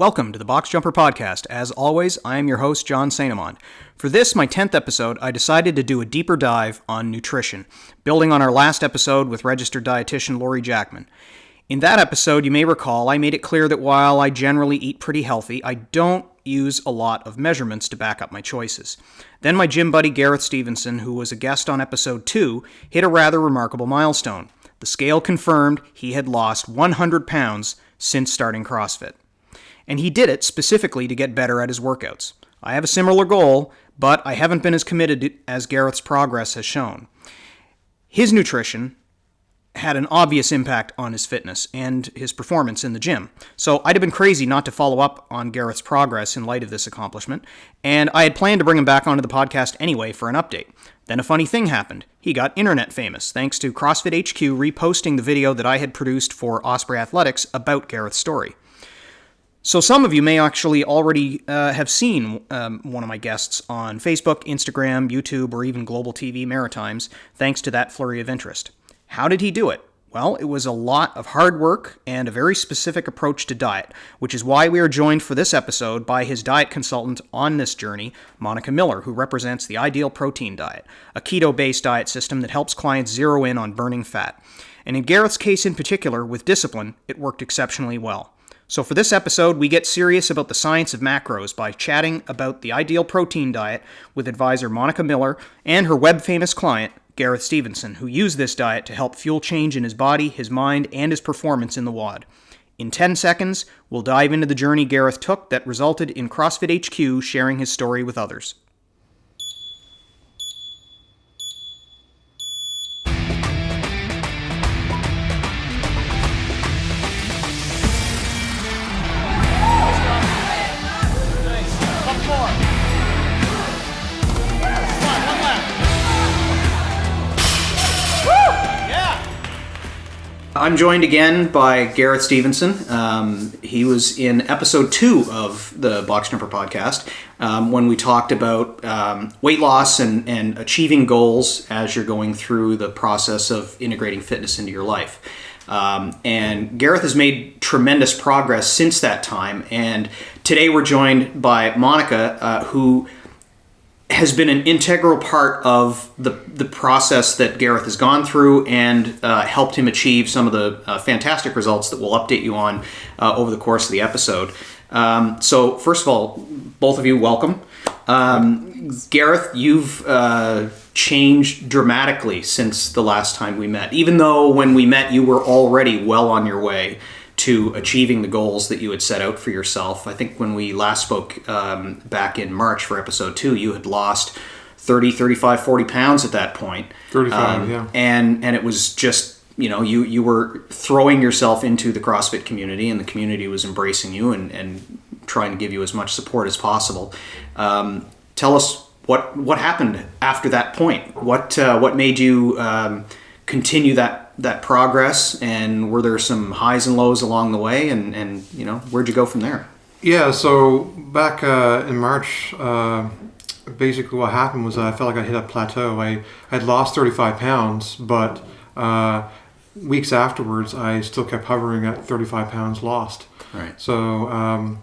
Welcome to the Box Jumper Podcast. As always, I am your host, John St. Amand. For this, my 10th episode, I decided to do a deeper dive on nutrition, building on our last episode with Registered Dietitian Laurie Jackman. In that episode, you may recall, I made it clear that while I generally eat pretty healthy, I don't use a lot of measurements to back up my choices. Then my gym buddy Gareth Stephenson, who was a guest on episode 2, hit a rather remarkable milestone. The scale confirmed he had lost 100 pounds since starting CrossFit. And he did it specifically to get better at his workouts. I have a similar goal, but I haven't been as committed as Gareth's progress has shown. His nutrition had an obvious impact on his fitness and his performance in the gym. So I'd have been crazy not to follow up on Gareth's progress in light of this accomplishment, and I had planned to bring him back onto the podcast anyway for an update. Then a funny thing happened. He got internet famous thanks to CrossFit HQ reposting the video that I had produced for Osprey Athletics about Gareth's story. So some of you may actually already have seen one of my guests on Facebook, Instagram, YouTube, or even Global TV Maritimes, thanks to that flurry of interest. How did he do it? Well, it was a lot of hard work and a very specific approach to diet, which is why we are joined for this episode by his diet consultant on this journey, Monica Miller, who represents the Ideal Protein Diet, a keto-based diet system that helps clients zero in on burning fat. And in Gareth's case in particular, with discipline, it worked exceptionally well. So for this episode, we get serious about the science of macros by chatting about the Ideal Protein Diet with advisor Monica Miller and her web-famous client, Gareth Stephenson, who used this diet to help fuel change in his body, his mind, and his performance in the WOD. In 10 seconds, we'll dive into the journey Gareth took that resulted in CrossFit HQ sharing his story with others. I'm joined again by Gareth Stephenson. He was in episode 2 of the Box Jumper podcast when we talked about weight loss and achieving goals as you're going through the process of integrating fitness into your life. And Gareth has made tremendous progress since that time. And today we're joined by Monica, who has been an integral part of the process that Gareth has gone through and helped him achieve some of the fantastic results that we'll update you on over the course of the episode. So first of all, both of you, welcome. Gareth, you've changed dramatically since the last time we met, even though when we met you were already well on your way to achieving the goals that you had set out for yourself. I think when we last spoke back in March for episode 2, you had lost 30, 35, 40 pounds at that point. 35, yeah. And it was just, you were throwing yourself into the CrossFit community, and the community was embracing you and trying to give you as much support as possible. Tell us what happened after that point. What made you continue that progress, and were there some highs and lows along the way, and where'd you go from there? Yeah, so back in March, basically what happened was I felt like I hit a plateau. I had lost 35 pounds, but weeks afterwards I still kept hovering at 35 pounds lost. Right. So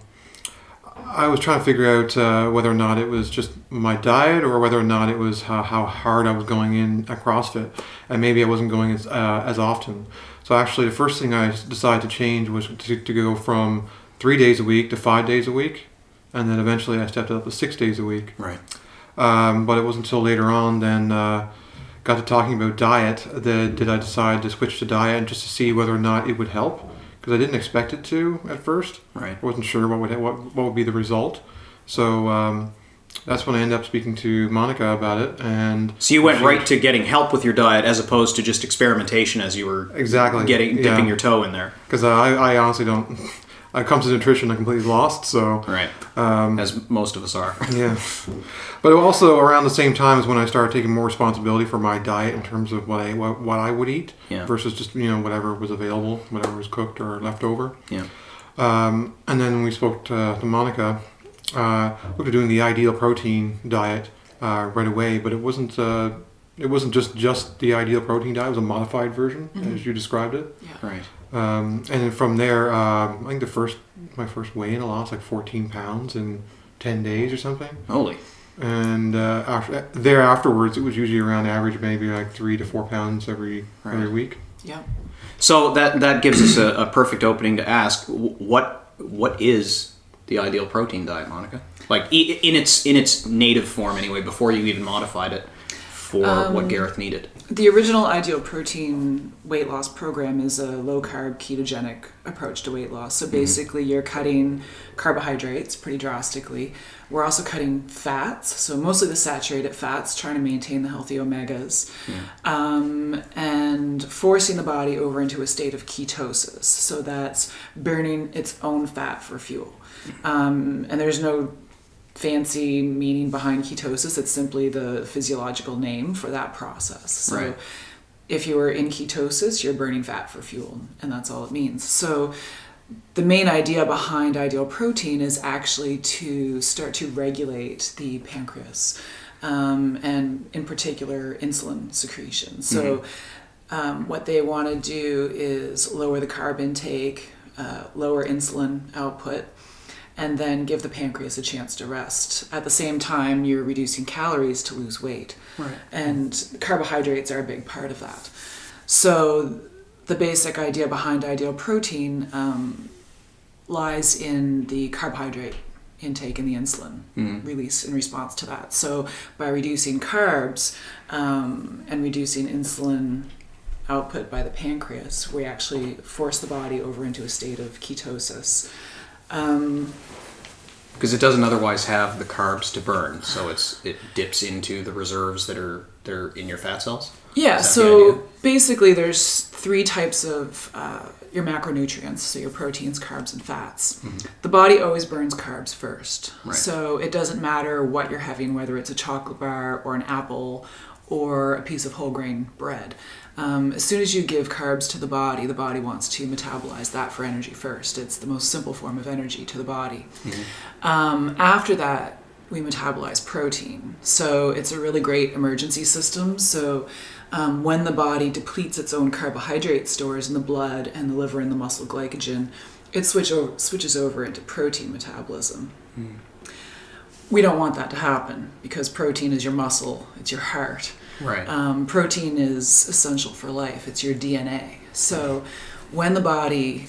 I was trying to figure out whether or not it was just my diet or whether or not it was how hard I was going in at CrossFit, and maybe I wasn't going as often. So actually the first thing I decided to change was to go from 3 days a week to 5 days a week, and then eventually I stepped up to 6 days a week. Right. But it wasn't until later on then got to talking about diet that did I decide to switch to diet just to see whether or not it would help. Because I didn't expect it to at first. Right. I wasn't sure what would be the result. So that's when I ended up speaking to Monica about it. And so you went right to getting help with your diet as opposed to just experimentation as you were dipping your toe in there. Because I honestly don't. When it comes to nutrition, I'm completely lost. So right, as most of us are. Yeah, but also around the same time is when I started taking more responsibility for my diet in terms of what I would eat versus just whatever was available, whatever was cooked or left over. Yeah. And then when we spoke to Monica, we were doing the Ideal Protein Diet right away, but it wasn't just the Ideal Protein Diet. It was a modified version, as you described it. Yeah. Right. And then from there, I think my first weigh-in, I lost like 14 pounds in 10 days or something. Holy. And afterwards, it was usually around average, maybe like 3 to 4 pounds every week. Yeah. So that gives us a perfect opening to ask, what is the ideal protein diet, Monica? Like in its native form anyway, before you even modified it for what Gareth needed. The original Ideal Protein weight loss program is a low-carb ketogenic approach to weight loss. So basically you're cutting carbohydrates pretty drastically. We're also cutting fats, so mostly the saturated fats, trying to maintain the healthy omegas, and forcing the body over into a state of ketosis. So that's burning its own fat for fuel. And there's no fancy meaning behind ketosis. It's simply the physiological name for that process. So if you are in ketosis, you're burning fat for fuel, and that's all it means. So the main idea behind Ideal Protein is actually to start to regulate the pancreas, and in particular insulin secretion. So what they want to do is lower the carb intake, lower insulin output, and then give the pancreas a chance to rest. At the same time, you're reducing calories to lose weight. Right. And carbohydrates are a big part of that. So the basic idea behind Ideal Protein lies in the carbohydrate intake and the insulin release in response to that. So by reducing carbs and reducing insulin output by the pancreas, we actually force the body over into a state of ketosis. Because it doesn't otherwise have the carbs to burn, so it dips into the reserves that are in your fat cells? Yeah, so basically there's 3 types of your macronutrients, so your proteins, carbs, and fats. The body always burns carbs first. Right. So it doesn't matter what you're having, whether it's a chocolate bar or an apple or a piece of whole grain bread. As soon as you give carbs to the body wants to metabolize that for energy first. It's the most simple form of energy to the body. After that, we metabolize protein. So it's a really great emergency system. So when the body depletes its own carbohydrate stores in the blood and the liver and the muscle glycogen, it switches over into protein metabolism. We don't want that to happen because protein is your muscle, it's your heart. Right. Protein is essential for life. It's your DNA. So when the body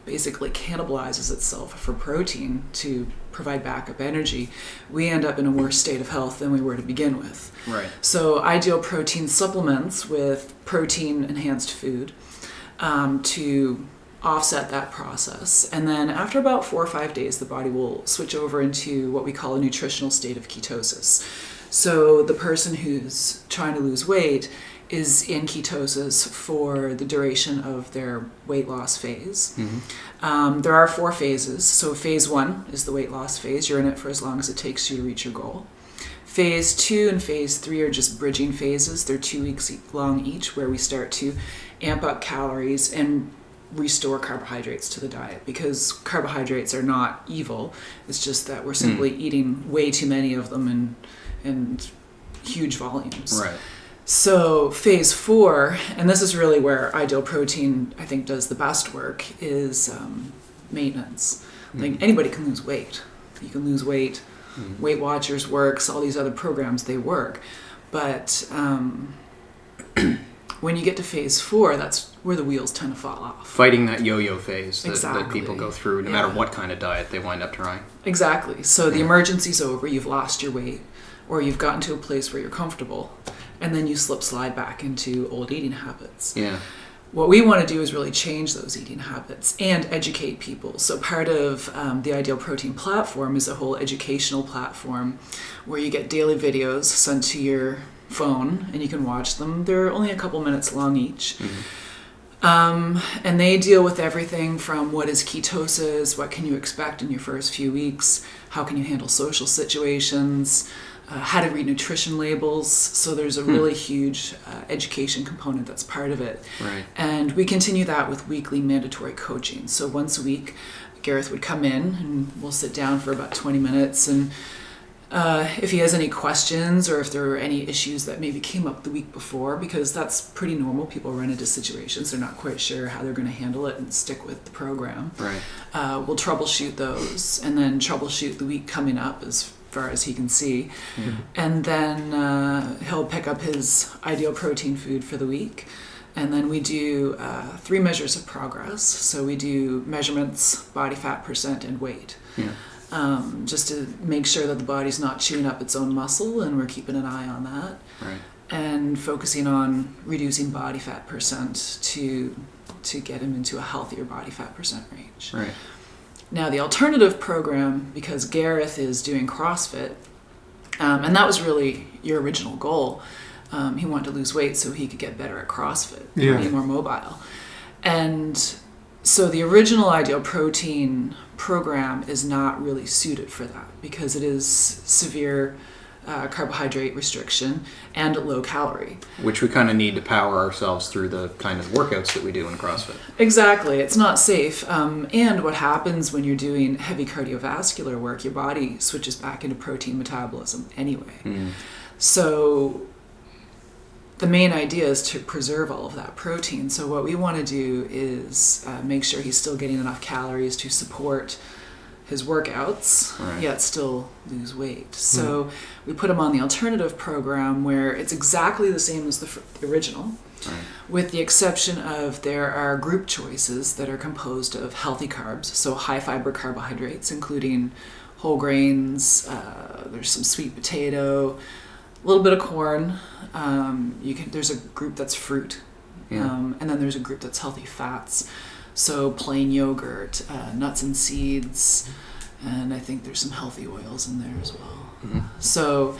basically cannibalizes itself for protein to provide backup energy, we end up in a worse state of health than we were to begin with. Right. So Ideal Protein supplements with protein-enhanced food to offset that process. And then after about 4 or 5 days, the body will switch over into what we call a nutritional state of ketosis. So the person who's trying to lose weight is in ketosis for the duration of their weight loss phase. There are 4 phases. So phase 1 is the weight loss phase. You're in it for as long as it takes you to reach your goal. Phase 2 and phase 3 are just bridging phases. They're 2 weeks long each, where we start to amp up calories and restore carbohydrates to the diet, because carbohydrates are not evil. It's just that we're simply eating way too many of them in huge volumes. Right. So phase 4, and this is really where Ideal Protein, I think, does the best work, is maintenance. Like anybody can lose weight. You can lose weight. Weight Watchers works. All these other programs, they work. But when you get to phase 4, that's where the wheels tend to fall off. Fighting that yo-yo phase that Exactly. people go through, no matter what kind of diet they wind up trying. Exactly. So the emergency's over. You've lost your weight, or you've gotten to a place where you're comfortable, and then you slide back into old eating habits. Yeah. What we want to do is really change those eating habits and educate people. So part of the Ideal Protein platform is a whole educational platform where you get daily videos sent to your phone and you can watch them. They're only a couple minutes long each. And they deal with everything from what is ketosis, what can you expect in your first few weeks, how can you handle social situations, how to read nutrition labels. So there's a really huge education component that's part of it. Right. And we continue that with weekly mandatory coaching. So once a week, Gareth would come in and we'll sit down for about 20 minutes and if he has any questions or if there are any issues that maybe came up the week before, because that's pretty normal. People run into situations they're not quite sure how they're going to handle it and stick with the program. Right. We'll troubleshoot those and then troubleshoot the week coming up as far as he can see. Mm-hmm. And then he'll pick up his ideal protein food for the week. And then we do 3 measures of progress. So we do measurements, body fat percent, and weight. Yeah. Just to make sure that the body's not chewing up its own muscle, and we're keeping an eye on that. Right. And focusing on reducing body fat percent to get him into a healthier body fat percent range. Right. Now the alternative program, because Gareth is doing CrossFit, and that was really your original goal. He wanted to lose weight so he could get better at CrossFit, be more mobile. And so the original Ideal Protein program is not really suited for that because it is severe carbohydrate restriction and low calorie. Which we kind of need to power ourselves through the kind of workouts that we do in CrossFit. Exactly. It's not safe. And what happens when you're doing heavy cardiovascular work, your body switches back into protein metabolism anyway. Mm. So the main idea is to preserve all of that protein. So what we want to do is make sure he's still getting enough calories to support his workouts, right, yet still lose weight. So we put him on the alternative program where it's exactly the same as the original, right, with the exception of there are group choices that are composed of healthy carbs, so high fiber carbohydrates, including whole grains, there's some sweet potato, a little bit of corn. There's a group that's fruit, and then there's a group that's healthy fats. So plain yogurt, nuts and seeds, and I think there's some healthy oils in there as well. Mm-hmm. So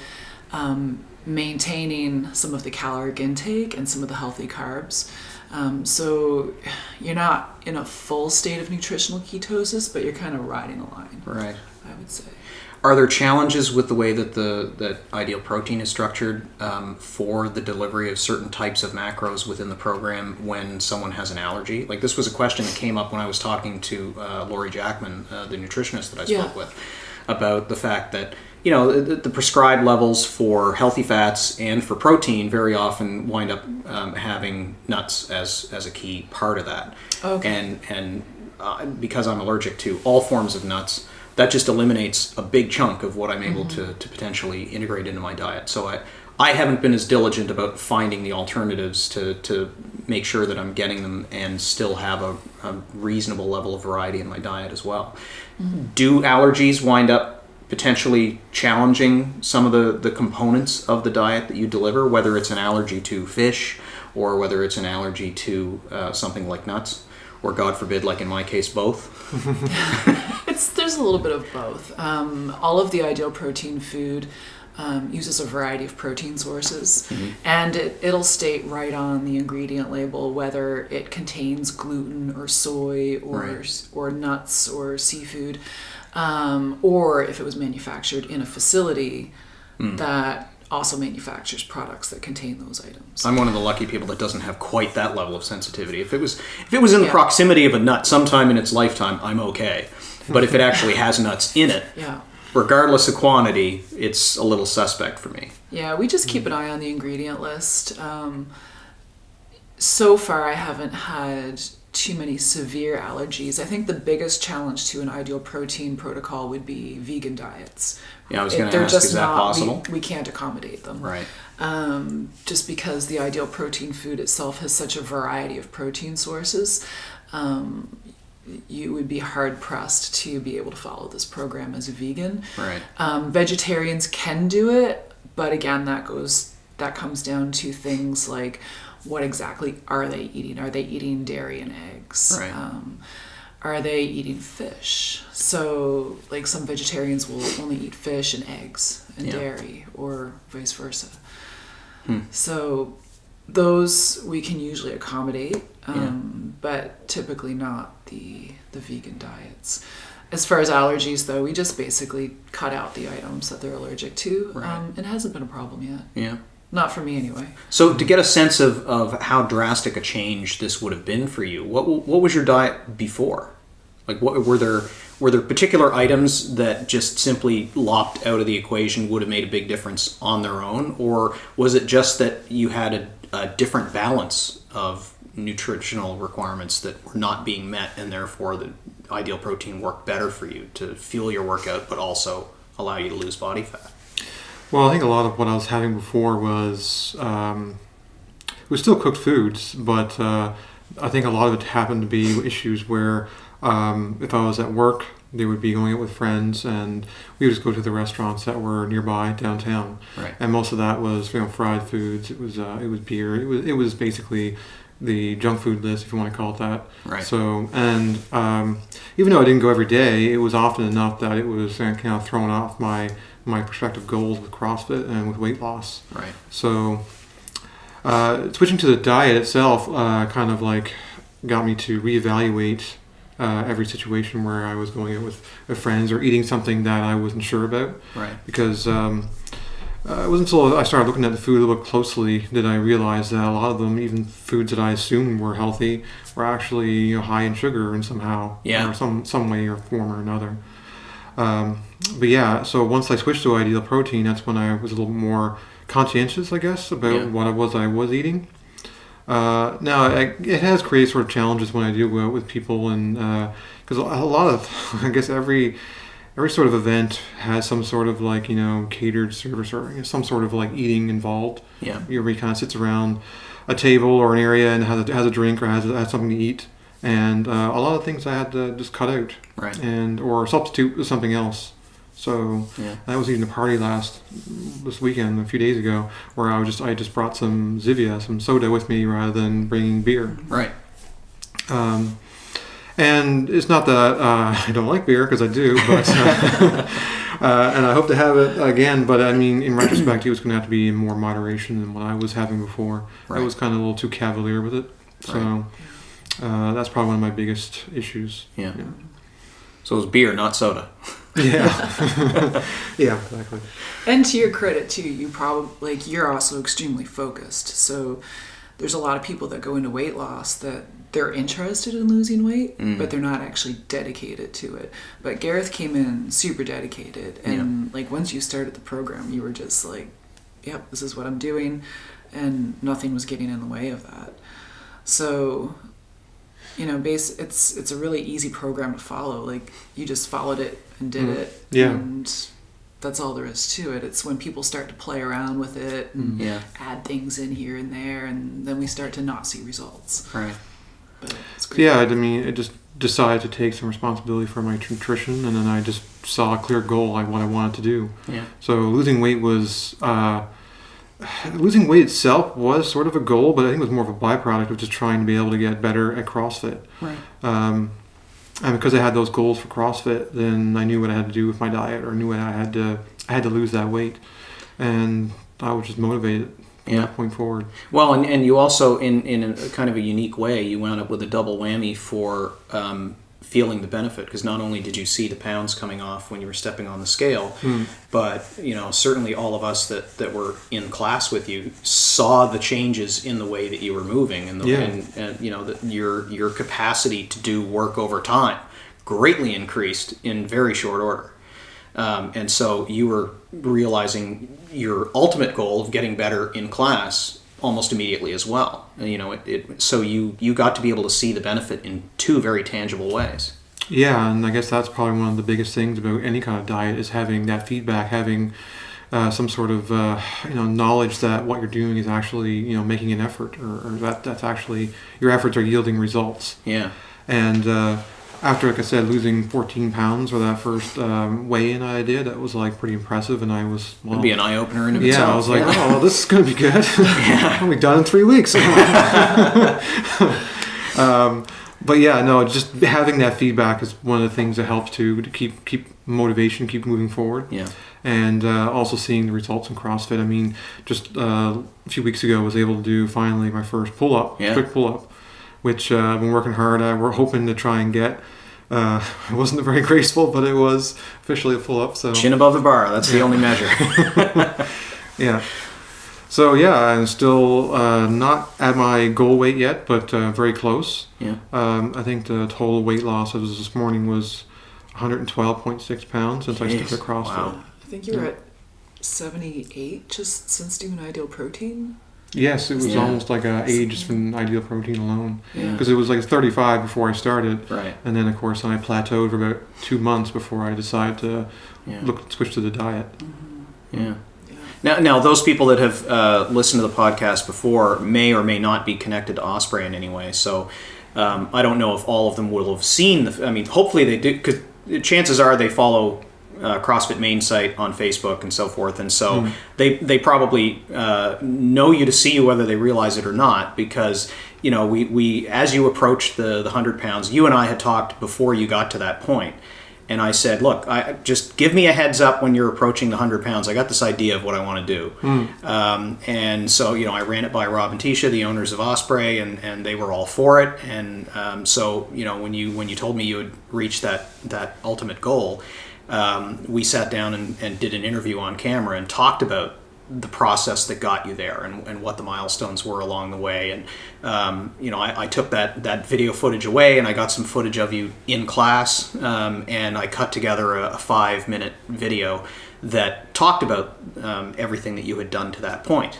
maintaining some of the caloric intake and some of the healthy carbs. So you're not in a full state of nutritional ketosis, but you're kind of riding the line. Right. I would say. Are there challenges with the way that that Ideal Protein is structured for the delivery of certain types of macros within the program when someone has an allergy? Like, this was a question that came up when I was talking to Laurie Jackman, the nutritionist that I spoke with, about the fact that, you know, the prescribed levels for healthy fats and for protein very often wind up having nuts as a key part of that. Okay. And because I'm allergic to all forms of nuts, that just eliminates a big chunk of what I'm able to potentially integrate into my diet. So I haven't been as diligent about finding the alternatives to make sure that I'm getting them and still have a reasonable level of variety in my diet as well. Mm-hmm. Do allergies wind up potentially challenging some of the components of the diet that you deliver, whether it's an allergy to fish or whether it's an allergy to something like nuts? Or, God forbid, like in my case, both? There's a little bit of both. All of the Ideal Protein food uses a variety of protein sources, and it'll state right on the ingredient label whether it contains gluten or soy or nuts or seafood, or if it was manufactured in a facility that also manufactures products that contain those items. I'm one of the lucky people that doesn't have quite that level of sensitivity. If it was in the proximity of a nut sometime in its lifetime, I'm okay. But if it actually has nuts in it, regardless of quantity, it's a little suspect for me. Yeah, we just keep an eye on the ingredient list. So far, I haven't had too many severe allergies. I think the biggest challenge to an Ideal Protein protocol would be vegan diets. Yeah, I was going to ask, is that possible? We can't accommodate them. Right. Just because the Ideal Protein food itself has such a variety of protein sources, you would be hard-pressed to be able to follow this program as a vegan. Right. Vegetarians can do it, but again, that comes down to things like, what exactly are they eating? Are they eating dairy and eggs? Right. Are they eating fish? So, like, some vegetarians will only eat fish and eggs and dairy, or vice versa. So those we can usually accommodate, but typically not the vegan diets. As far as allergies, though, we just basically cut out the items that they're allergic to. Right. It hasn't been a problem yet. Yeah. Not for me, anyway. So to get a sense of how drastic a change this would have been for you, what was your diet before? Like, what were there particular items that just simply lopped out of the equation would have made a big difference on their own, or was it just that you had a different balance of nutritional requirements that were not being met, and therefore the ideal protein worked better for you to fuel your workout, but also allow you to lose body fat? Well, I think a lot of what I was having before was it was still cooked foods, but I think a lot of it happened to be issues where if I was at work, they would be going out with friends, and we would just go to the restaurants that were nearby downtown. Right. And most of that was fried foods. It was beer. It was basically the junk food list, if you want to call it that. Right. So, and even though I didn't go every day, it was often enough that it was kind of throwing off my prospective goals with CrossFit and with weight loss. Right. So, switching to the diet itself kind of like got me to reevaluate every situation where I was going out with friends or eating something that I wasn't sure about. Right. Because it wasn't until I started looking at the food a little bit closely that I realized that a lot of them, even foods that I assumed were healthy, were actually high in sugar and somehow, or some way or form or another. But yeah, so once I switched to ideal protein, that's when I was a little more conscientious, I guess, about what I was eating. Now, it has created sort of challenges when I do go out with people, and because a lot of, I guess every sort of event has some sort of like, catered service or some sort of like eating involved. Yeah. Everybody kind of sits around a table or an area and has a drink or has something to eat. And a lot of things I had to just cut out. Right. Or substitute with something else. So I was eating a party this weekend, a few days ago, where I just brought some Zivia, some soda with me rather than bringing beer. Right. And it's not that I don't like beer, because I do, but and I hope to have it again. But I mean, in retrospect, it was going to have to be in more moderation than what I was having before. Right. I was kind of a little too cavalier with it. So that's probably one of my biggest issues. Yeah. So it was beer, not soda. Yeah. Yeah, exactly. And to your credit too, you're also extremely focused. So there's a lot of people that go into weight loss that they're interested in losing weight, but they're not actually dedicated to it. But Gareth came in super dedicated, and once you started the program, you were just like, yep, this is what I'm doing, and nothing was getting in the way of that. So it's a really easy program to follow. Like, you just followed it and did it. Yeah. And that's all there is to it. It's when people start to play around with it and add things in here and there, and then we start to not see results. Right. But it's great. Yeah, I mean, I just decided to take some responsibility for my nutrition, and then I just saw a clear goal on what I wanted to do. Yeah. So losing weight itself was sort of a goal, but I think it was more of a byproduct of just trying to be able to get better at CrossFit. Right. And because I had those goals for CrossFit, then I knew what I had to do with my diet, or knew what I had to lose that weight, and I was just motivated from that point forward. Well, and you also, in a kind of a unique way, you wound up with a double whammy for feeling the benefit, because not only did you see the pounds coming off when you were stepping on the scale, but certainly all of us that were in class with you saw the changes in the way that you were moving, and your capacity to do work over time greatly increased in very short order. And so you were realizing your ultimate goal of getting better in class almost immediately as well. So you got to be able to see the benefit in two very tangible ways. Yeah, and I guess that's probably one of the biggest things about any kind of diet, is having that feedback, having some sort of knowledge that what you're doing is actually making an effort, or that's actually your efforts are yielding results. Yeah. And after, like I said, losing 14 pounds for that first weigh-in I did, that was pretty impressive, and I was... Well, it'd be an eye-opener in itself. Yeah, I was like, oh, well, this is going to be good. I'll be done in 3 weeks. But yeah, no, just having that feedback is one of the things that helps to keep motivation, keep moving forward. Yeah. And also seeing the results in CrossFit. I mean, just a few weeks ago, I was able to do finally my first pull-up, quick pull-up, which I've been working hard at. We're hoping to try and get. It wasn't very graceful, but it was officially a pull-up. So chin above the bar. That's the only measure. Yeah. So yeah, I'm still not at my goal weight yet, but very close. Yeah. I think the total weight loss as of this morning was 112.6 pounds since I started CrossFit. Wow. I think you were at 78 just since doing Ideal Protein. Yes, it was Yeah. almost like an age just from Ideal Protein alone. Yeah. Because it was like 35 before I started. Right. And then, of course, I plateaued for about 2 months before I decided to Yeah. switch to the diet. Yeah. Now, those people that have listened to the podcast before may or may not be connected to Osprey in any way. So I don't know if all of them will have seen hopefully they do, because chances are they follow CrossFit main site on Facebook and so forth, and so they probably know you to see you whether they realize it or not, because we as you approached the 100 pounds, you and I had talked before you got to that point, and I said, look, I just give me a heads up when you're approaching the 100 pounds. I got this idea of what I want to do. And so, I ran it by Rob and Tisha, the owners of Osprey, and they were all for it. And so, when you told me you had reached that ultimate goal, we sat down and did an interview on camera and talked about the process that got you there and what the milestones were along the way. And, I took that video footage away and I got some footage of you in class, and I cut together a 5-minute video that talked about everything that you had done to that point.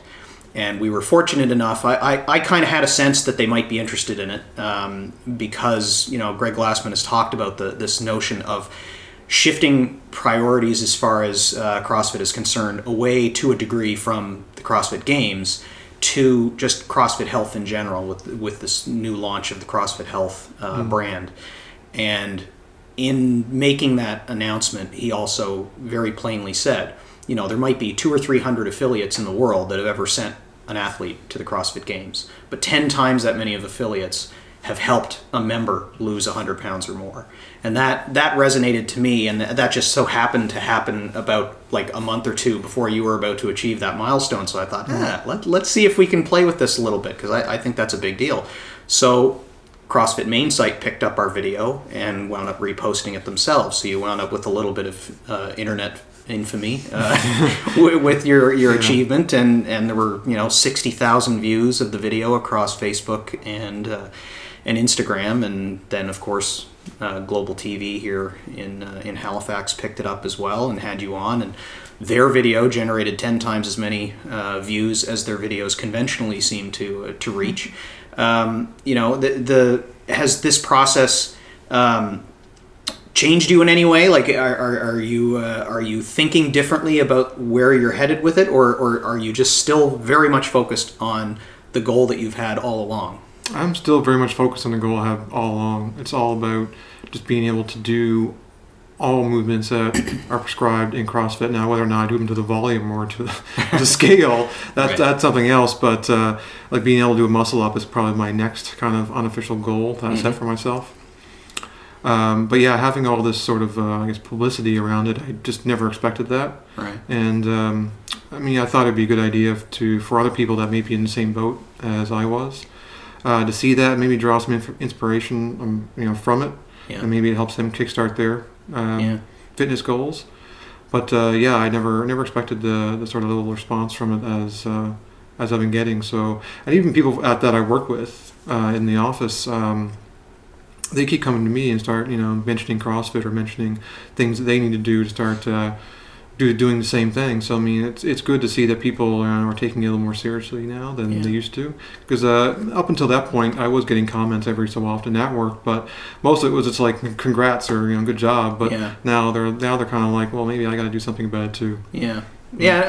And we were fortunate enough, I kind of had a sense that they might be interested in it, because, Greg Glassman has talked about this notion of shifting priorities as far as CrossFit is concerned away to a degree from the CrossFit Games to just CrossFit Health in general with this new launch of the CrossFit Health brand. And in making that announcement, he also very plainly said, there might be 200 or 300 affiliates in the world that have ever sent an athlete to the CrossFit Games, but 10 times that many of affiliates have helped a member lose 100 pounds or more. And that resonated to me, and that just so happened to happen about like a month or two before you were about to achieve that milestone. So I thought, let's see if we can play with this a little bit, because I think that's a big deal. So CrossFit main site picked up our video and wound up reposting it themselves. So you wound up with a little bit of internet infamy with your achievement, and there were 60,000 views of the video across Facebook and Instagram, and then of course Global TV here in Halifax picked it up as well and had you on, and their video generated 10 times as many views as their videos conventionally seem to reach. Has this process changed you in any way? Like, are you thinking differently about where you're headed with it, or are you just still very much focused on the goal that you've had all along? I'm still very much focused on the goal I have all along. It's all about just being able to do all movements that are prescribed in CrossFit. Now, whether or not I do them to the volume or to the scale, that's something else. But like being able to do a muscle up is probably my next kind of unofficial goal that I set for myself. But yeah, having all this sort of publicity around it, I just never expected that. Right. And I thought it'd be a good idea for other people that may be in the same boat as I was, to see that, maybe draw some inspiration from it, and maybe it helps them kickstart their fitness goals. But I never expected the sort of little response from it as I've been getting. So, and even people that I work with in the office, they keep coming to me and start mentioning CrossFit or mentioning things that they need to do to start doing the same thing. So it's good to see that people are taking it a little more seriously now than they used to. Because up until that point, I was getting comments every so often at work, but most of it was just like congrats or good job. But now they're kind of like, well, maybe I got to do something about it too. Yeah,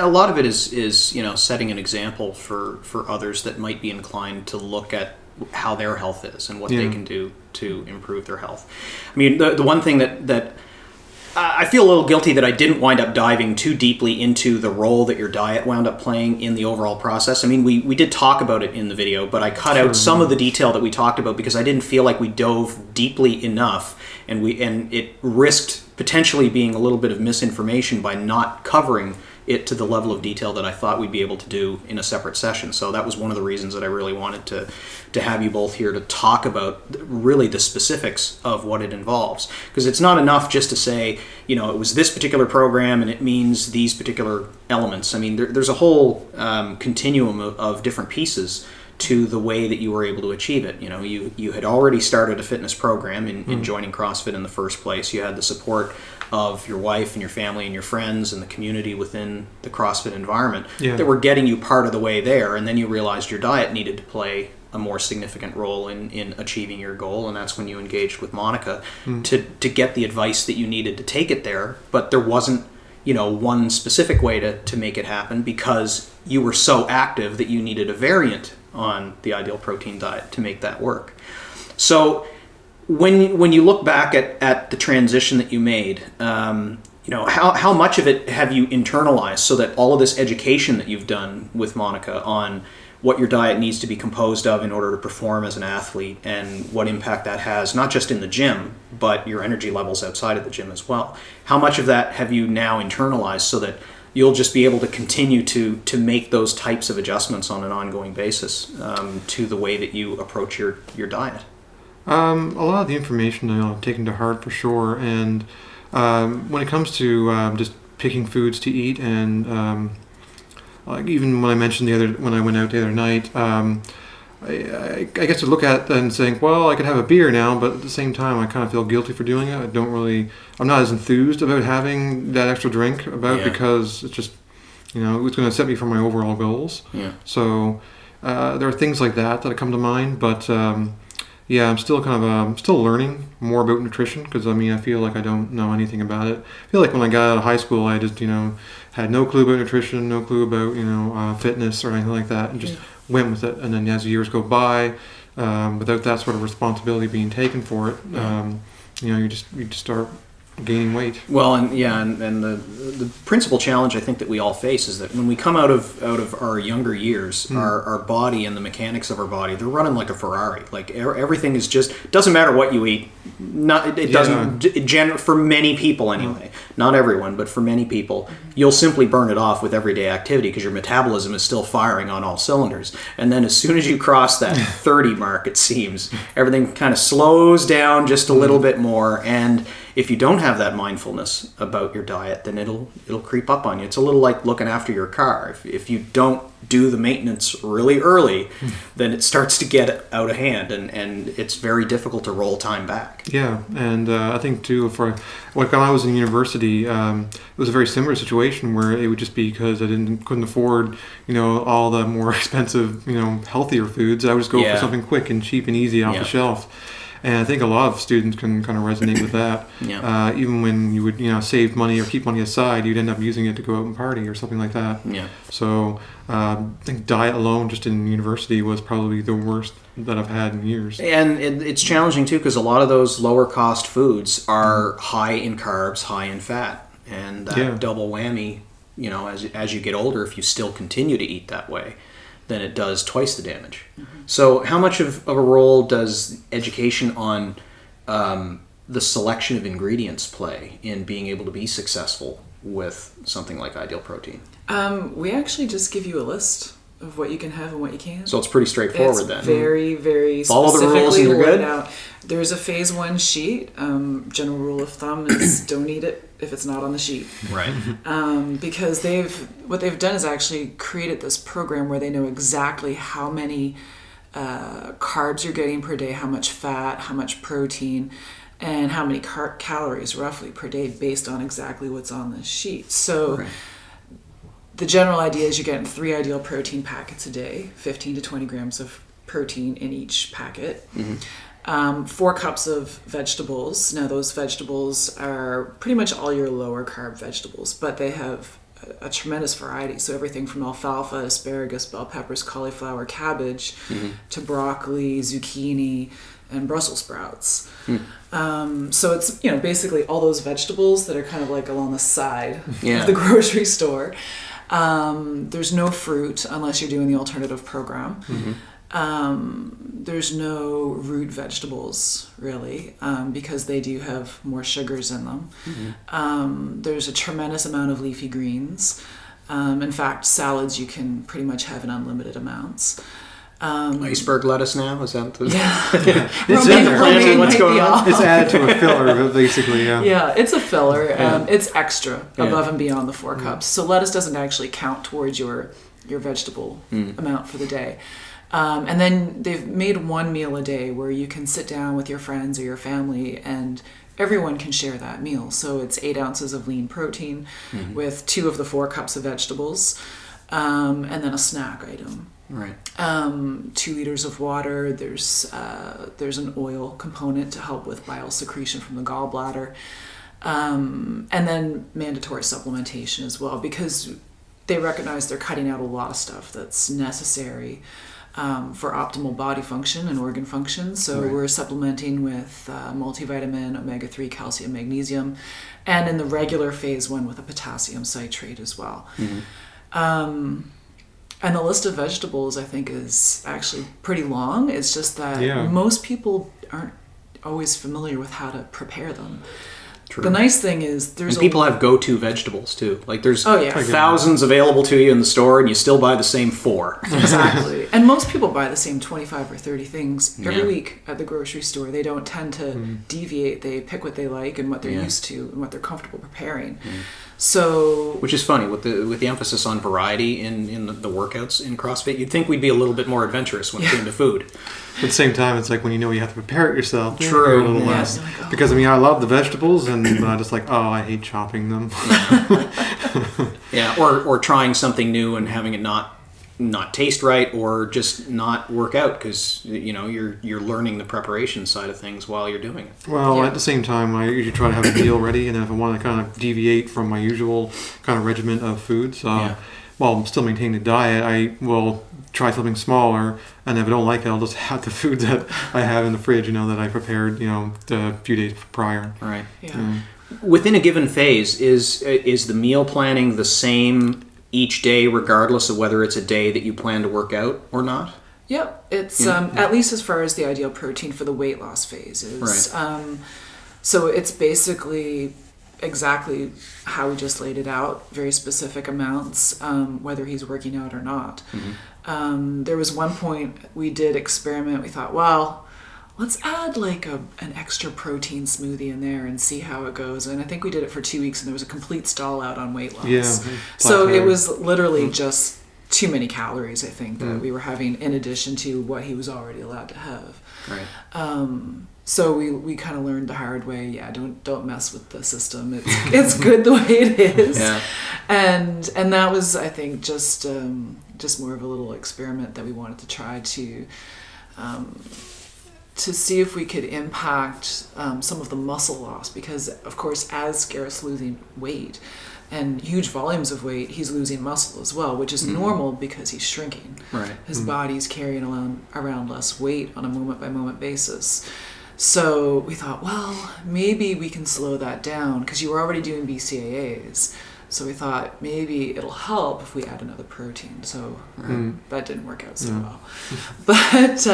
a lot of it is setting an example for others that might be inclined to look at how their health is and what they can do to improve their health. The one thing that I feel a little guilty that I didn't wind up diving too deeply into the role that your diet wound up playing in the overall process. We did talk about it in the video, but I cut out some of the detail that we talked about because I didn't feel like we dove deeply enough, and it risked potentially being a little bit of misinformation by not covering it to the level of detail that I thought we'd be able to do in a separate session. So that was one of the reasons that I really wanted to have you both here to talk about really the specifics of what it involves. Because it's not enough just to say, it was this particular program and it means these particular elements. I mean, there's a whole continuum of different pieces to the way that you were able to achieve it. You had already started a fitness program in joining CrossFit in the first place. You had the support of your wife and your family and your friends and the community within the CrossFit environment that were getting you part of the way there, and then you realized your diet needed to play a more significant role in achieving your goal, and that's when you engaged with Monica to get the advice that you needed to take it there. But there wasn't one specific way to make it happen, because you were so active that you needed a variant on the ideal protein diet to make that work. So when you look back at the transition that you made, how much of it have you internalized, so that all of this education that you've done with Monica on what your diet needs to be composed of in order to perform as an athlete, and what impact that has, not just in the gym, but your energy levels outside of the gym as well. How much of that have you now internalized so that you'll just be able to continue to make those types of adjustments on an ongoing basis to the way that you approach your diet? A lot of the information I'm taking to heart for sure, and when it comes to just picking foods to eat, and like even when I mentioned when I went out the other night, I get to look at it and think, well, I could have a beer now, but at the same time, I kind of feel guilty for doing it. I'm not as enthused about having that extra drink because it's just, it's going to set me for my overall goals. Yeah. So there are things like that come to mind, but I'm still still learning more about nutrition, because I feel like I don't know anything about it. I feel like when I got out of high school, I just, had no clue about nutrition, no clue about, fitness or anything like that, and just went with it. And then as years go by, without that sort of responsibility being taken for it, you just start gaining weight. Well, and the principal challenge I think that we all face is that when we come out of our younger years, our body and the mechanics of our body, they're running like a Ferrari. Like everything is just, doesn't matter what you eat. For many people anyway, not everyone, but for many people, you'll simply burn it off with everyday activity because your metabolism is still firing on all cylinders. And then as soon as you cross that 30 mark, it seems, everything kind of slows down just a little bit more. And if you don't have that mindfulness about your diet, then it'll creep up on you. It's a little like looking after your car. If you don't do the maintenance really early, then it starts to get out of hand, and it's very difficult to roll time back. Yeah, and I think too, when I was in university, it was a very similar situation where it would just be because I couldn't afford, all the more expensive, healthier foods. I would just go for something quick and cheap and easy off the shelf. And I think a lot of students can kind of resonate with that. Even when you would, save money or keep money aside, you'd end up using it to go out and party or something like that. Yeah. So I think diet alone, just in university, was probably the worst that I've had in years. And it's challenging too, because a lot of those lower cost foods are high in carbs, high in fat, and that double whammy. As you get older, if you still continue to eat that way, then it does twice the damage. So how much of a role does education on the selection of ingredients play in being able to be successful with something like Ideal Protein? We actually just give you a list of what you can have and what you can't. So it's pretty straightforward then. Very, very follow the rules and you're good? Out. There's a phase 1 sheet. General rule of thumb is don't eat it if it's not on the sheet. Right. Because what they've done is actually created this program where they know exactly how many carbs you're getting per day, how much fat, how much protein, and how many calories roughly per day based on exactly what's on the sheet. So the general idea is you're getting 3 ideal protein packets a day, 15 to 20 grams of protein in each packet. 4 cups of vegetables. Now those vegetables are pretty much all your lower carb vegetables, but they have a tremendous variety. So everything from alfalfa, asparagus, bell peppers, cauliflower, cabbage, to broccoli, zucchini, and Brussels sprouts. So it's basically all those vegetables that are kind of like along the side of the grocery store. There's no fruit unless you're doing the alternative program. There's no root vegetables really, because they do have more sugars in them. There's a tremendous amount of leafy greens. In fact, salads you can pretty much have in unlimited amounts. Iceberg lettuce now? Is that the... Yeah. It's in there. Romaine What's might going be on? off. It's added to a filler, basically, yeah. Yeah, it's a filler. Yeah. It's extra Yeah. above and beyond the 4 cups. So lettuce doesn't actually count towards your vegetable amount for the day. And then they've made one meal a day where you can sit down with your friends or your family and everyone can share that meal. So it's 8 ounces of lean protein with 2 of the 4 cups of vegetables, and then a snack item. Right. 2 liters of water. There's an oil component to help with bile secretion from the gallbladder, and then mandatory supplementation as well, because they recognize they're cutting out a lot of stuff that's necessary for optimal body function and organ function. So we're supplementing with multivitamin, omega-3, calcium, magnesium, and in the regular phase 1 with a potassium citrate as well. And the list of vegetables, I think, is actually pretty long. It's just that most people aren't always familiar with how to prepare them. True. The nice thing is people have go-to vegetables too. Like there's yeah. thousands available to you in the store and you still buy the same 4. Exactly. And most people buy the same 25 or 30 things every week at the grocery store. They don't tend to deviate. They pick what they like and what they're used to and what they're comfortable preparing. So, which is funny with the emphasis on variety in the workouts in CrossFit. You'd think we'd be a little bit more adventurous when it came to food. At the same time, it's like when you know you have to prepare it yourself. True. A little less. Because I love the vegetables and just like, I hate chopping them. Yeah, or trying something new and having it not taste right or just not work out because you're learning the preparation side of things while you're doing it. Well, at the same time, I usually try to have a meal ready, and if I want to kind of deviate from my usual kind of regimen of foods, while I'm still maintaining the diet, I will try something smaller, and if I don't like it, I'll just have the food that I have in the fridge, that I prepared, a few days prior. Right. Yeah. Within a given phase, is the meal planning the same each day, regardless of whether it's a day that you plan to work out or not? Yep. It's at least as far as the ideal protein for the weight loss phase is. Right. So it's basically exactly how we just laid it out, very specific amounts, whether he's working out or not. There was one point we did experiment. We thought, well, let's add like an extra protein smoothie in there and see how it goes. And I think we did it for 2 weeks and there was a complete stall out on weight loss. Yeah. So it was literally just too many calories, I think, that we were having in addition to what he was already allowed to have. Right. So we kind of learned the hard way. Yeah, don't mess with the system. It's good the way it is. Yeah. And that was, I think, just more of a little experiment that we wanted to try to see if we could impact some of the muscle loss, because of course as Gareth's losing weight and huge volumes of weight, he's losing muscle as well, which is normal because he's shrinking. Right. His body's carrying around less weight on a moment by moment basis. So we thought, well, maybe we can slow that down because you were already doing BCAAs. So we thought maybe it'll help if we add another protein. So that didn't work out so well. But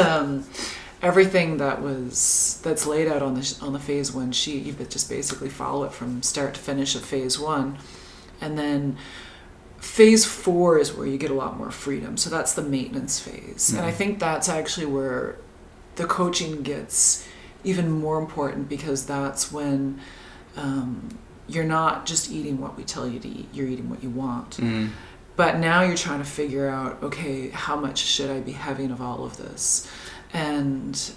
everything that's laid out on the phase 1 sheet, you just basically follow it from start to finish of phase 1. And then phase 4 is where you get a lot more freedom. So that's the maintenance phase. And I think that's actually where the coaching gets even more important, because that's when you're not just eating what we tell you to eat, you're eating what you want. But now you're trying to figure out, okay, how much should I be having of all of this? And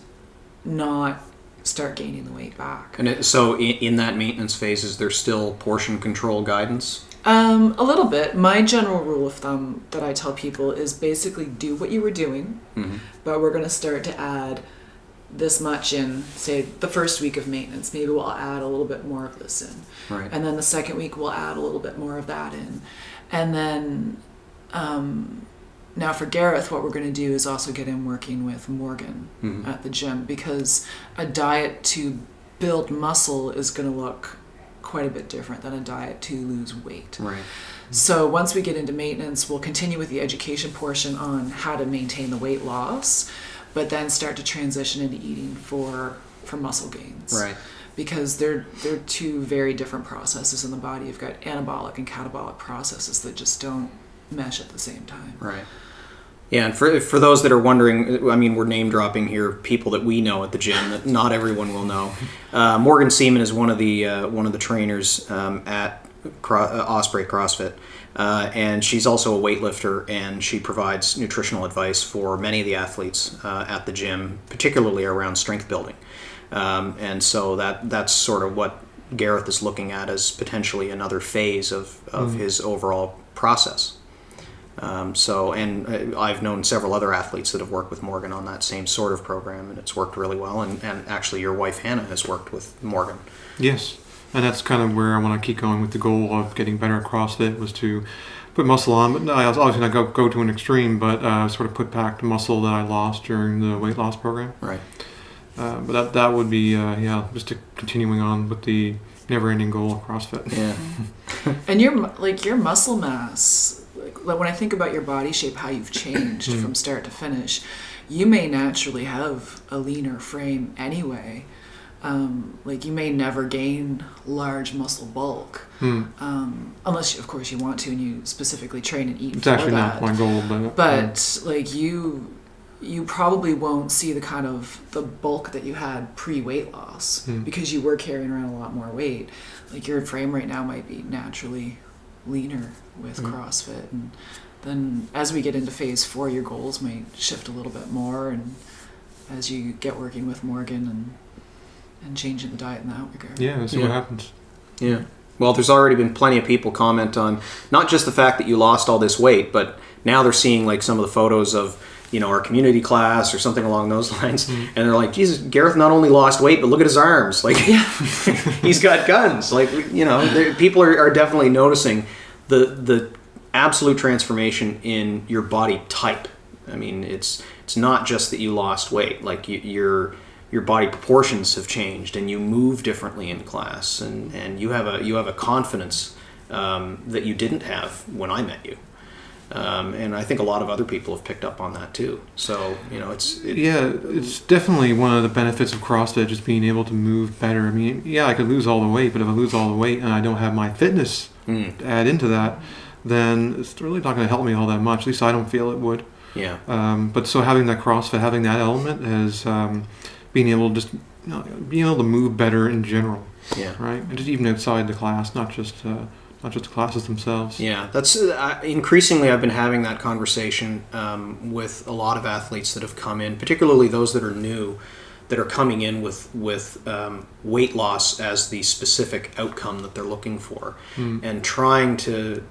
not start gaining the weight back. And so in that maintenance phase, is there still portion control guidance? A little bit. My general rule of thumb that I tell people is basically do what you were doing, but we're going to start to add this much in, say, the first week of maintenance. Maybe we'll add a little bit more of this in. Right. And then the second week we'll add a little bit more of that in. And then now for Gareth, what we're going to do is also get him working with Morgan at the gym, because a diet to build muscle is going to look quite a bit different than a diet to lose weight. Right. So once we get into maintenance, we'll continue with the education portion on how to maintain the weight loss, but then start to transition into eating for muscle gains. Right. because they're two very different processes in the body. You've got anabolic and catabolic processes that just don't mesh at the same time. Right. Yeah, and for those that are wondering, I mean, we're name dropping here people that we know at the gym that not everyone will know. Morgan Seaman is one of the trainers at Osprey CrossFit, and she's also a weightlifter, and she provides nutritional advice for many of the athletes at the gym, particularly around strength building. And so that's sort of what Gareth is looking at as potentially another phase of his overall process. And I've known several other athletes that have worked with Morgan on that same sort of program, and it's worked really well. And actually, your wife Hannah has worked with Morgan. Yes, and that's kind of where I want to keep going with the goal of getting better at CrossFit, was to put muscle on. But I was obviously not go to an extreme, but sort of put back the muscle that I lost during the weight loss program. Right. But that would be just continuing on with the never-ending goal of CrossFit. Yeah. And your muscle mass. Like when I think about your body shape, how you've changed from start to finish, you may naturally have a leaner frame anyway. Like you may never gain large muscle bulk, unless of course you want to and you specifically train and eat. It's for actually that. not my goal, but like you probably won't see the bulk that you had pre-weight loss because you were carrying around a lot more weight. Like your frame right now might be naturally leaner with CrossFit, and then as we get into phase 4, your goals might shift a little bit more, and as you get working with Morgan and changing the diet in that regard. Yeah, we'll see what happens. Yeah. Well, there's already been plenty of people comment on not just the fact that you lost all this weight, but now they're seeing like some of the photos of our community class or something along those lines, and they're like, Jesus, Gareth not only lost weight, but look at his arms. Like, he's got guns. Like, people are definitely noticing the absolute transformation in your body type. I mean, it's not just that you lost weight. Like, your body proportions have changed, and you move differently in class, and you have a confidence that you didn't have when I met you. And I think a lot of other people have picked up on that too. So, it's definitely one of the benefits of CrossFit, just being able to move better. I mean, I could lose all the weight, but if I lose all the weight and I don't have my fitness to add into that, then it's really not going to help me all that much. At least I don't feel it would. Yeah. But so having that CrossFit, having that element is being able to being able to move better in general. Yeah. Right. And just even outside the class, not just the classes themselves. Yeah, that's increasingly I've been having that conversation with a lot of athletes that have come in, particularly those that are new, that are coming in with weight loss as the specific outcome that they're looking for, and trying to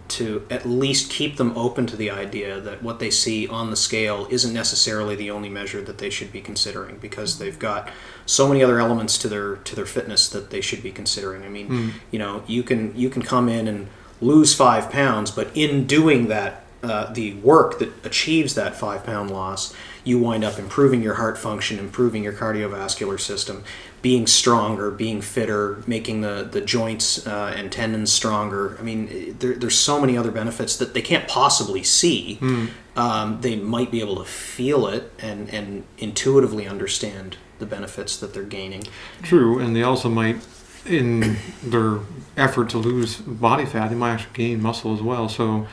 at least keep them open to the idea that what they see on the scale isn't necessarily the only measure that they should be considering, because they've got so many other elements to their fitness that they should be considering. I mean, you can come in and lose 5 pounds, but in doing that, the work that achieves that 5 pound loss, you wind up improving your heart function, improving your cardiovascular system, being stronger, being fitter, making the joints and tendons stronger. I mean, there's so many other benefits that they can't possibly see. They might be able to feel it and intuitively understand the benefits that they're gaining. True, and they also might, in their effort to lose body fat, they might actually gain muscle as well. So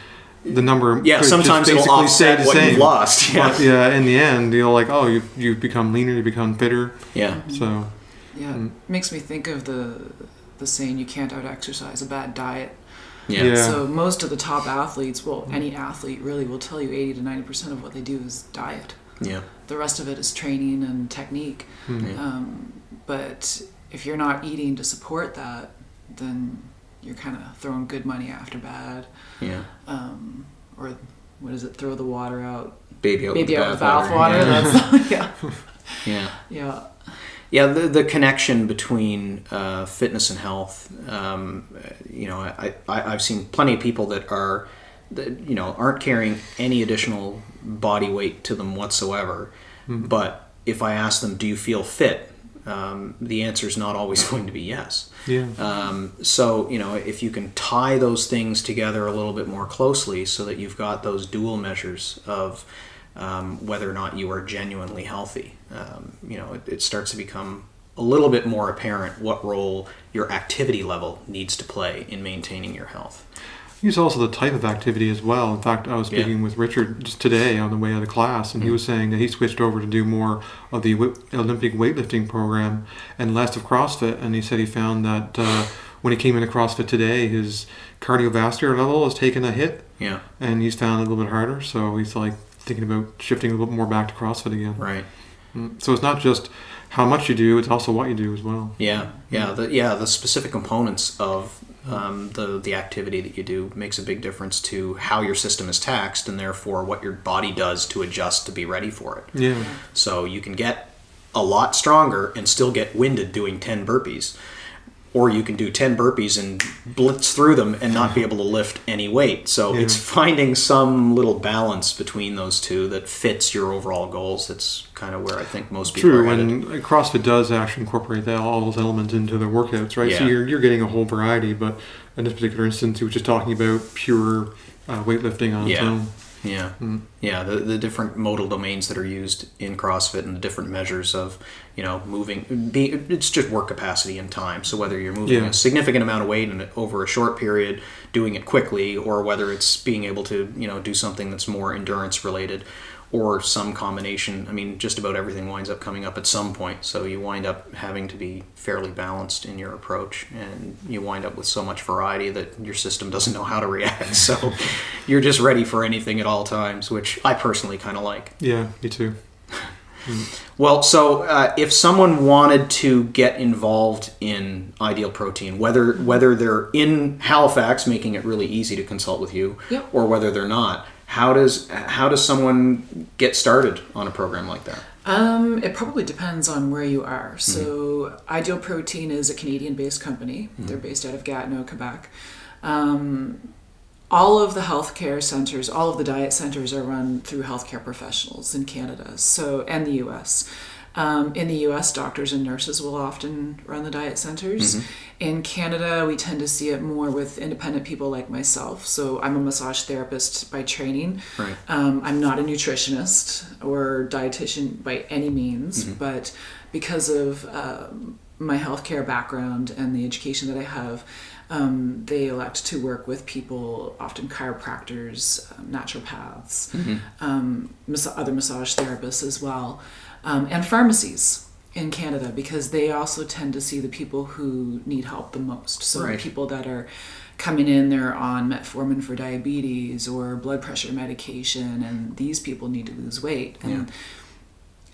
the number sometimes it'll offset what you've lost. But in the end, you've become leaner, you become fitter. Yeah. So it makes me think of the saying, you can't out exercise a bad diet. Yeah. So most of the top athletes, any athlete really, will tell you 80 to 90% of what they do is diet. Yeah. The rest of it is training and technique. But if you're not eating to support that, then you're kind of throwing good money after bad. Yeah. Or what is it? Throw the water out. Baby out with the bathwater. Yeah. Yeah. Yeah. The connection between fitness and health. I've seen plenty of people that aren't carrying any additional body weight to them whatsoever. But if I ask them, do you feel fit? The answer is not always going to be yes. Yeah. So, if you can tie those things together a little bit more closely so that you've got those dual measures of whether or not you are genuinely healthy, it starts to become a little bit more apparent what role your activity level needs to play in maintaining your health. It's also the type of activity as well. In fact, I was speaking with Richard just today on the way out of class, and he was saying that he switched over to do more of the Olympic weightlifting program and less of CrossFit. And he said he found that when he came into CrossFit today, his cardiovascular level has taken a hit. Yeah. And he's found it a little bit harder. So he's like thinking about shifting a little bit more back to CrossFit again. Right. So it's not just how much you do; it's also what you do as well. Yeah. The specific components of the activity that you do makes a big difference to how your system is taxed, and therefore what your body does to adjust to be ready for it. Yeah. So you can get a lot stronger and still get winded doing 10 burpees. Or you can do 10 burpees and blitz through them and not be able to lift any weight. So it's finding some little balance between those two that fits your overall goals. That's kind of where I think most people are headed. True, and CrossFit does actually incorporate all those elements into the workouts, right? Yeah. So you're getting a whole variety, but in this particular instance, you were just talking about pure weightlifting on its own. Yeah, the different modal domains that are used in CrossFit and the different measures of, moving, it's just work capacity and time. So whether you're moving a significant amount of weight over a short period, doing it quickly, or whether it's being able to, do something that's more endurance related, or some combination. I mean, just about everything winds up coming up at some point. So you wind up having to be fairly balanced in your approach, and you wind up with so much variety that your system doesn't know how to react. So you're just ready for anything at all times, which I personally kind of like. Yeah, me too. Well, so if someone wanted to get involved in Ideal Protein, whether they're in Halifax, making it really easy to consult with you, or whether they're not, how does someone get started on a program like that? It probably depends on where you are. So Ideal Protein is a Canadian-based company. They're based out of Gatineau, Quebec. All of the healthcare centers, all of the diet centers are run through healthcare professionals in Canada, and the U.S. In the U.S., doctors and nurses will often run the diet centers. In Canada, we tend to see it more with independent people like myself. So I'm a massage therapist by training. Right. I'm not a nutritionist or dietitian by any means, but because of my healthcare background and the education that I have, they elect to work with people, often chiropractors, naturopaths, other massage therapists as well, and pharmacies in Canada, because they also tend to see the people who need help the most. So people that are coming in, they're on metformin for diabetes or blood pressure medication, and these people need to lose weight. And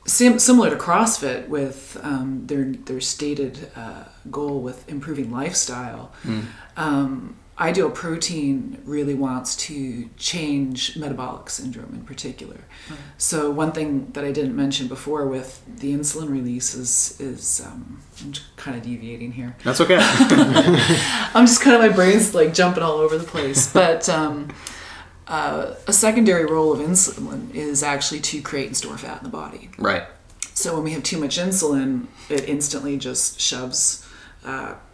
similar to CrossFit with their stated goal with improving lifestyle, Ideal Protein really wants to change metabolic syndrome in particular. So one thing that I didn't mention before with the insulin release is I'm just kind of deviating here. That's okay. I'm just kind of, my brain's like jumping all over the place. But a secondary role of insulin is actually to create and store fat in the body. Right. So when we have too much insulin, it instantly just shoves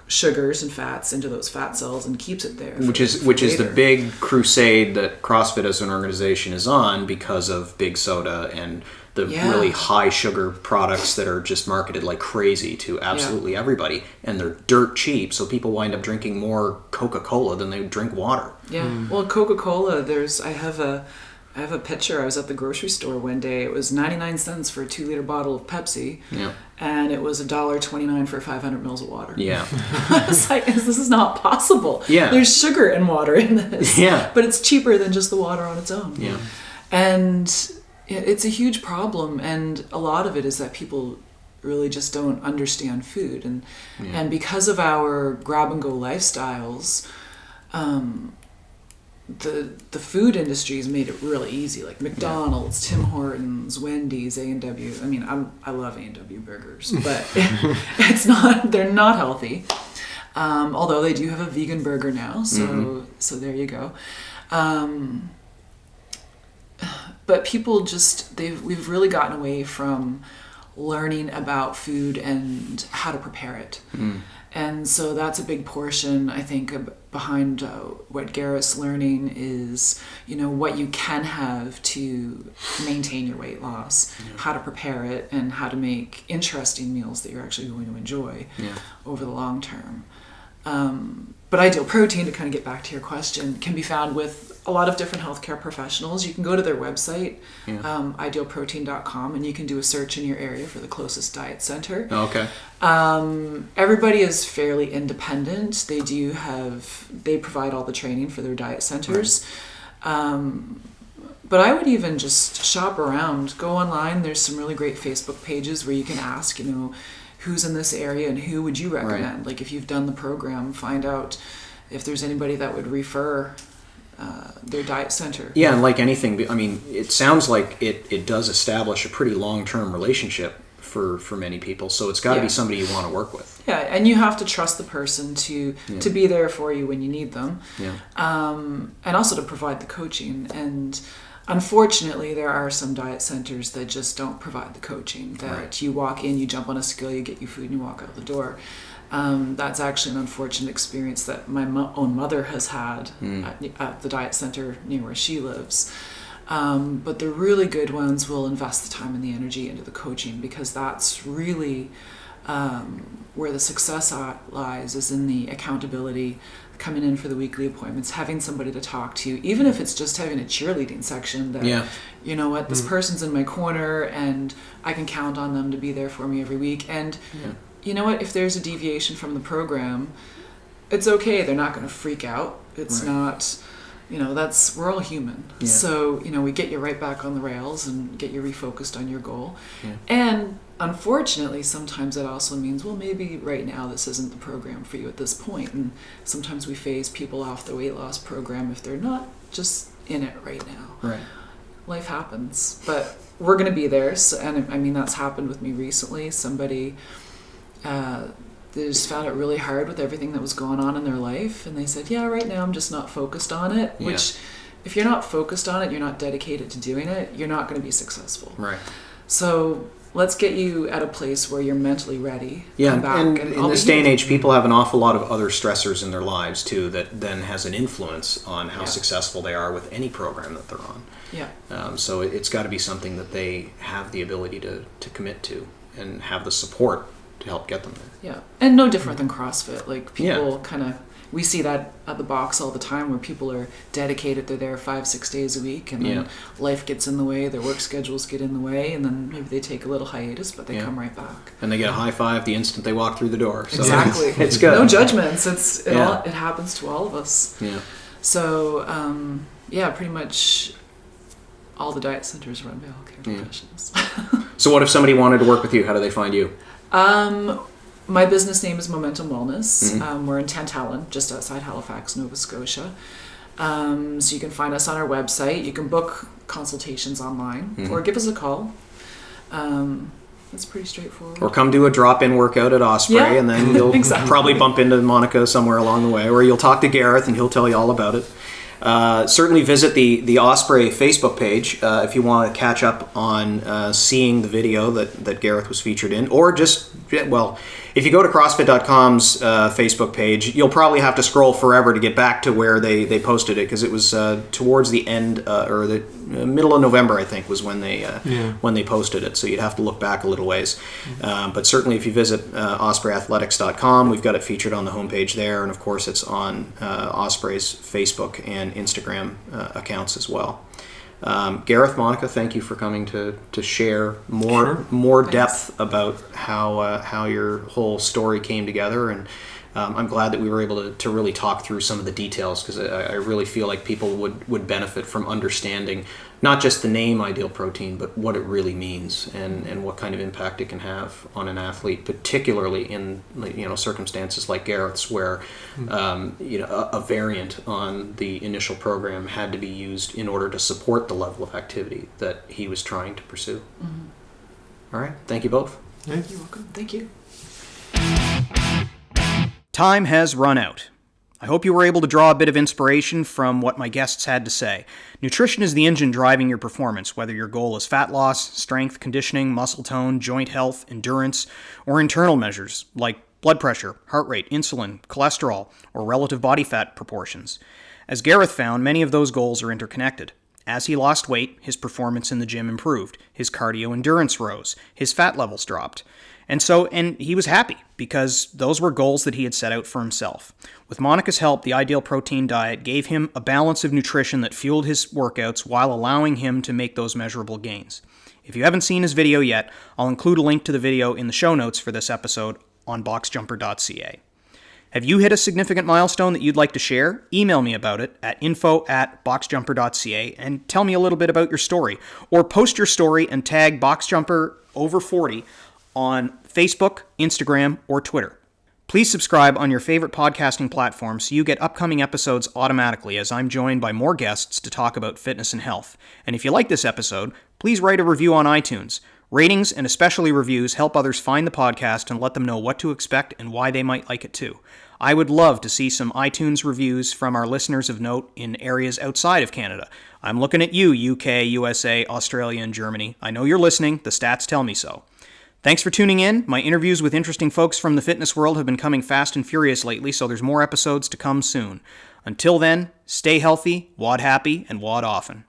sugars and fats into those fat cells and keeps it there. Which is the big crusade that CrossFit as an organization is on, because of Big Soda and the really high sugar products that are just marketed like crazy to absolutely everybody, and they're dirt cheap, so people wind up drinking more Coca-Cola than they drink water. Well, Coca-Cola, I have a picture. I was at the grocery store one day. It was 99 cents for a 2-liter bottle of Pepsi, and it was $1.29 for 500 mils of water. I was like, this is not possible. There's sugar and water in this, but it's cheaper than just the water on its own. And it's a huge problem, and a lot of it is that people really just don't understand food, and because of our grab and go lifestyles, the food industry has made it really easy, like McDonald's, Tim Hortons, Wendy's, A&W. I mean, I love A&W burgers, but they're not healthy. Although they do have a vegan burger now, so there you go. But people we've really gotten away from learning about food and how to prepare it. And so that's a big portion, I think, behind what Gareth's learning is, what you can have to maintain your weight loss, how to prepare it, and how to make interesting meals that you're actually going to enjoy over the long term. But Ideal Protein, to kind of get back to your question, can be found with a lot of different healthcare professionals. You can go to their website, idealprotein.com, and you can do a search in your area for the closest diet center. Okay. Everybody is fairly independent. They provide all the training for their diet centers. Right. But I would even just shop around, go online. There's some really great Facebook pages where you can ask, who's in this area and who would you recommend? Right. Like if you've done the program, find out if there's anybody that would refer their diet center. Yeah, and like anything, I mean, it sounds like it does establish a pretty long-term relationship for many people. So it's got to be somebody you want to work with. Yeah, and you have to trust the person to be there for you when you need them. Yeah. And also to provide the coaching. And unfortunately, there are some diet centers that just don't provide the coaching. That you walk in, you jump on a scale, you get your food, and you walk out the door. That's actually an unfortunate experience that my own mother has had at the diet center near where she lives. But the really good ones will invest the time and the energy into the coaching, because that's really where the success lies, is in the accountability, coming in for the weekly appointments, having somebody to talk to, even if it's just having a cheerleading section that, you know what, this person's in my corner and I can count on them to be there for me every week. And you know what, if there's a deviation from the program, it's okay. They're not going to freak out. It's not, we're all human. Yeah. So, we get you right back on the rails and get you refocused on your goal. Yeah. And unfortunately, sometimes it also means, well, maybe right now this isn't the program for you at this point. And sometimes we phase people off the weight loss program if they're not just in it right now. Right. Life happens, but we're going to be there. So, and I mean, that's happened with me recently. Somebody they just found it really hard with everything that was going on in their life, and they said, right now I'm just not focused on it. Which, if you're not focused on it, you're not dedicated to doing it, you're not going to be successful. Right. So let's get you at a place where you're mentally ready. Come back, and in this day and age, people have an awful lot of other stressors in their lives too that then has an influence on how successful they are with any program that they're on. Yeah. So it's got to be something that they have the ability to commit to and have the support to help get them there. Yeah, and no different than CrossFit. Like people we see that at the box all the time, where people are dedicated. They're there 5-6 days a week, and then life gets in the way, their work schedules get in the way, and then maybe they take a little hiatus, but they come right back. And they get a high five the instant they walk through the door. So exactly. It's good. No judgments. It happens to all of us. Yeah. So, pretty much all the diet centers run by healthcare professionals. So what if somebody wanted to work with you? How do they find you? My business name is Momentum Wellness. We're in Tantallon, just outside Halifax, Nova Scotia. So you can find us on our website. You can book consultations online or give us a call. It's pretty straightforward. Or come do a drop-in workout at Osprey, and then you'll probably bump into Monica somewhere along the way, or you'll talk to Gareth and he'll tell you all about it. Certainly visit the Osprey Facebook page if you want to catch up on seeing the video that Gareth was featured in, or just, if you go to CrossFit.com's Facebook page, you'll probably have to scroll forever to get back to where they posted it, because it was towards the end or the middle of November, I think, was when they posted it. So you'd have to look back a little ways. But certainly if you visit OspreyAthletics.com, we've got it featured on the homepage there, and of course it's on Osprey's Facebook and Instagram accounts as well. Gareth, Monica, thank you for coming to share more depth about how your whole story came together, and I'm glad that we were able to really talk through some of the details, because I really feel like people would benefit from understanding not just the name Ideal Protein, but what it really means and what kind of impact it can have on an athlete, particularly in circumstances like Gareth's, where a variant on the initial program had to be used in order to support the level of activity that he was trying to pursue. All right, thank you both. You're welcome. Thank you. Time has run out. I hope you were able to draw a bit of inspiration from what my guests had to say. Nutrition is the engine driving your performance, whether your goal is fat loss, strength, conditioning, muscle tone, joint health, endurance, or internal measures like blood pressure, heart rate, insulin, cholesterol, or relative body fat proportions. As Gareth found, many of those goals are interconnected. As he lost weight, his performance in the gym improved, his cardio endurance rose, his fat levels dropped. And he was happy because those were goals that he had set out for himself. With Monica's help, the Ideal Protein diet gave him a balance of nutrition that fueled his workouts while allowing him to make those measurable gains. If you haven't seen his video yet, I'll include a link to the video in the show notes for this episode on boxjumper.ca. Have you hit a significant milestone that you'd like to share? Email me about it at info@boxjumper.ca and tell me a little bit about your story. Or post your story and tag boxjumperover40 on Facebook, Instagram, or Twitter. Please subscribe on your favorite podcasting platform so you get upcoming episodes automatically as I'm joined by more guests to talk about fitness and health. And if you like this episode, please write a review on iTunes. Ratings and especially reviews help others find the podcast and let them know what to expect and why they might like it too. I would love to see some iTunes reviews from our listeners of note in areas outside of Canada. I'm looking at you, UK, USA, Australia, and Germany. I know you're listening. The stats tell me so. Thanks for tuning in. My interviews with interesting folks from the fitness world have been coming fast and furious lately, so there's more episodes to come soon. Until then, stay healthy, WOD happy, and WOD often.